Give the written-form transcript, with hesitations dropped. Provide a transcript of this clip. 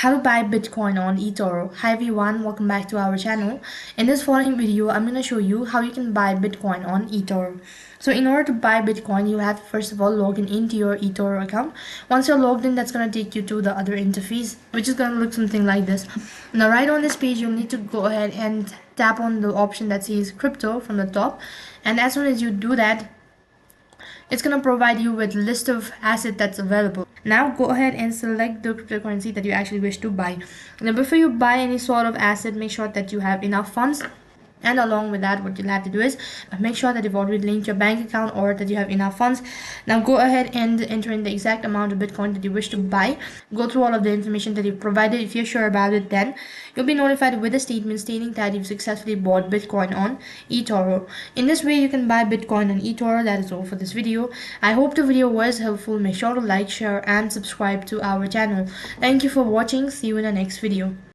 how to buy Bitcoin on Etoro. Hi everyone, welcome back to our channel. In this following video, I'm going to show you how you can buy Bitcoin on Etoro. So in order to buy Bitcoin, you have to first of all log into your Etoro account. Once you're logged in, that's going to take you to the other interface, which is going to look something like this. Now right on this page, you'll need to go ahead and tap on the option that says crypto from the top. And as soon as you do that, it's going to provide you with list of asset that's available. Now go ahead and select the cryptocurrency that you actually wish to buy. Now before you buy any sort of asset, make sure that you have enough funds. And along with that, what you'll have to do is make sure that you've already linked your bank account or that you have enough funds. Now go ahead and enter in the exact amount of Bitcoin that you wish to buy. Go through all of the information that you've provided. If you're sure about it, then you'll be notified with a statement stating that you've successfully bought Bitcoin on Etoro. In this way, you can buy Bitcoin on Etoro. That is all for this video. I hope the video was helpful. Make sure to like, share, and subscribe to our channel. Thank you for watching. See you in the next video.